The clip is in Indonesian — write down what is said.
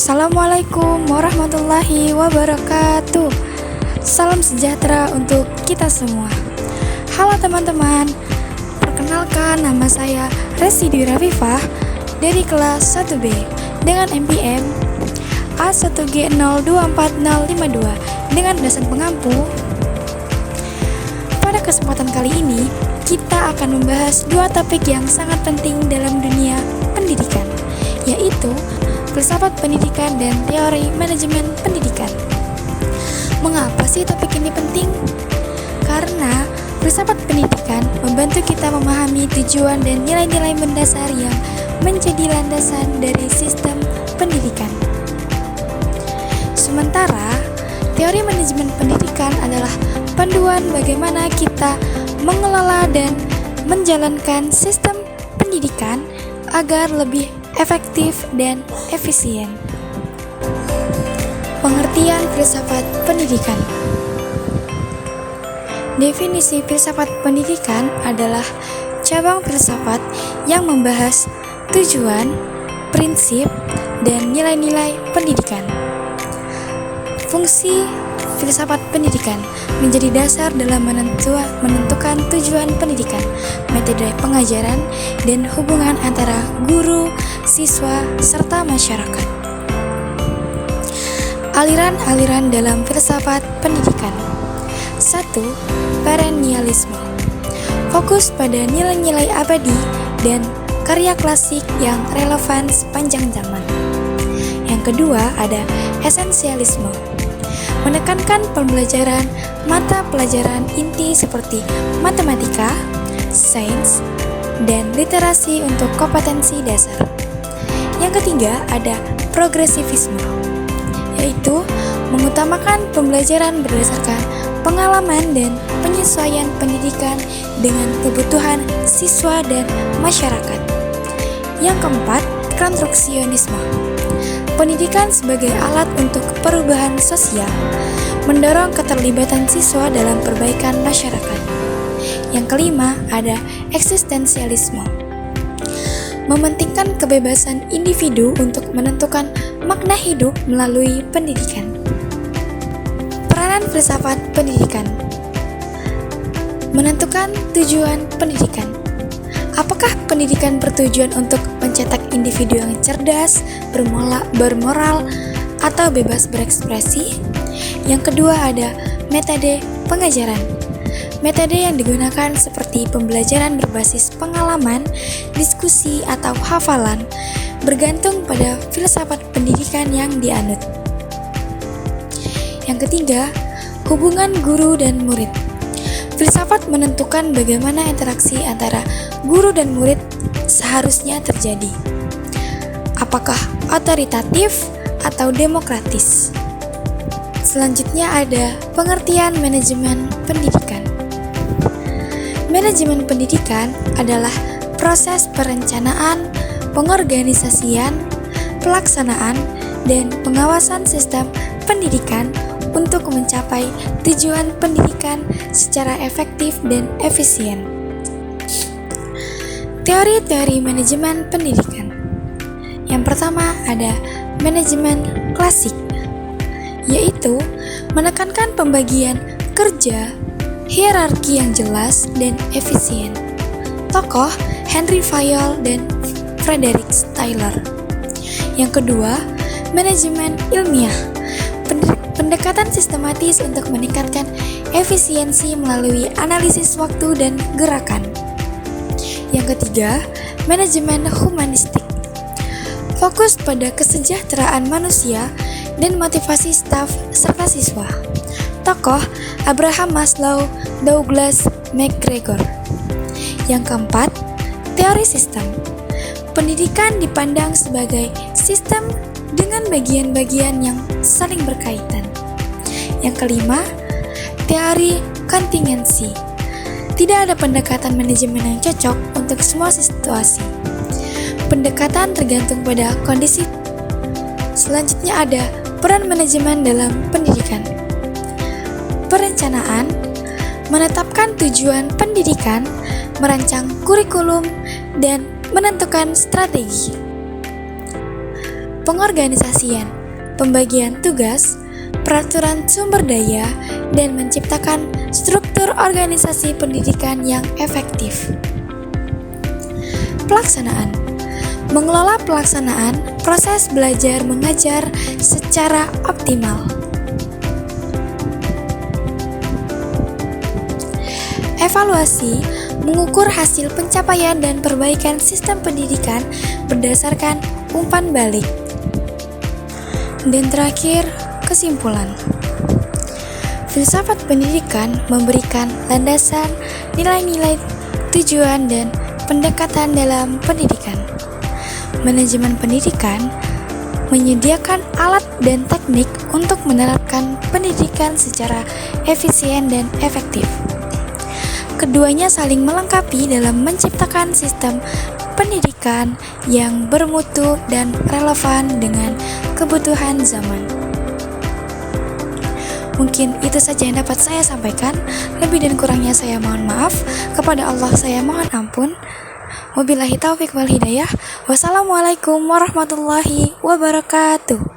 Assalamualaikum warahmatullahi wabarakatuh. Salam sejahtera untuk kita semua. Halo teman-teman, perkenalkan nama saya Resi Dwi Rafifah dari kelas 1B dengan NPM A1G024052 dengan dasar pengampu. Pada kesempatan kali ini, kita akan membahas dua topik yang sangat penting dalam dunia pendidikan, yaitu filsafat pendidikan dan teori manajemen pendidikan. Mengapa sih topik ini penting? Karena filsafat pendidikan membantu kita memahami tujuan dan nilai-nilai mendasar yang menjadi landasan dari sistem pendidikan. Sementara, teori manajemen pendidikan adalah panduan bagaimana kita mengelola dan menjalankan sistem pendidikan agar lebih efektif dan efisien. Pengertian filsafat pendidikan. Definisi filsafat pendidikan adalah cabang filsafat yang membahas tujuan, prinsip, dan nilai-nilai pendidikan. Fungsi filsafat pendidikan menjadi dasar dalam menentukan tujuan pendidikan, metode pengajaran, dan hubungan antara guru, siswa, serta masyarakat. Aliran-aliran dalam filsafat pendidikan. 1. Perennialisme. Fokus pada nilai-nilai abadi dan karya klasik yang relevan sepanjang zaman. Yang kedua ada esensialisme. Menekankan pembelajaran mata pelajaran inti seperti matematika, sains, dan literasi untuk kompetensi dasar. Yang ketiga ada progresivisme, yaitu mengutamakan pembelajaran berdasarkan pengalaman dan penyesuaian pendidikan dengan kebutuhan siswa dan masyarakat. Yang keempat, konstruksionisme. Pendidikan sebagai alat untuk perubahan sosial, mendorong keterlibatan siswa dalam perbaikan masyarakat. Yang kelima, ada eksistensialisme. Mementingkan kebebasan individu untuk menentukan makna hidup melalui pendidikan. Peranan filsafat pendidikan. Menentukan tujuan pendidikan. Apakah pendidikan bertujuan untuk mencetak individu yang cerdas, bermoral, atau bebas berekspresi? Yang kedua ada metode pengajaran. Metode yang digunakan seperti pembelajaran berbasis pengalaman, diskusi, atau hafalan, bergantung pada filsafat pendidikan yang dianut. Yang ketiga, hubungan guru dan murid. Filsafat menentukan bagaimana interaksi antara guru dan murid seharusnya terjadi. Apakah otoritatif atau demokratis? Selanjutnya ada pengertian manajemen pendidikan. Manajemen pendidikan adalah proses perencanaan, pengorganisasian, pelaksanaan, dan pengawasan sistem pendidikan untuk mencapai tujuan pendidikan secara efektif dan efisien. Teori-teori manajemen pendidikan. Yang pertama ada manajemen klasik, yaitu menekankan pembagian kerja, hierarki yang jelas dan efisien. Tokoh Henry Fayol dan Frederick Taylor. Yang kedua, manajemen ilmiah. Pendekatan sistematis untuk meningkatkan efisiensi melalui analisis waktu dan gerakan. Yang ketiga, manajemen humanistik. Fokus pada kesejahteraan manusia dan motivasi staf serta siswa. Tokoh Abraham Maslow, Douglas MacGregor. Yang keempat, teori sistem. Pendidikan dipandang sebagai sistem dengan bagian-bagian yang saling berkaitan. Yang kelima, teori kontingensi. Tidak ada pendekatan manajemen yang cocok untuk semua situasi. Pendekatan tergantung pada kondisi. Selanjutnya ada peran manajemen dalam pendidikan. Perencanaan, menetapkan tujuan pendidikan, merancang kurikulum, dan menentukan strategi. pengorganisasian, pembagian tugas, peraturan sumber daya, dan menciptakan struktur organisasi pendidikan yang efektif. Pelaksanaan mengelola pelaksanaan proses belajar mengajar secara optimal. Evaluasi mengukur hasil pencapaian dan perbaikan sistem pendidikan berdasarkan umpan balik. Dan terakhir, kesimpulan. Filsafat pendidikan memberikan landasan nilai-nilai, tujuan, dan pendekatan dalam pendidikan. Manajemen pendidikan menyediakan alat dan teknik untuk menerapkan pendidikan secara efisien dan efektif. Keduanya saling melengkapi dalam menciptakan sistem pendidikan yang bermutu dan relevan dengan kebutuhan zaman. Mungkin itu saja yang dapat saya sampaikan. Lebih dan kurangnya saya mohon maaf. Kepada Allah saya mohon ampun. Wabillahi taufiq wal hidayah. Wassalamualaikum warahmatullahi wabarakatuh.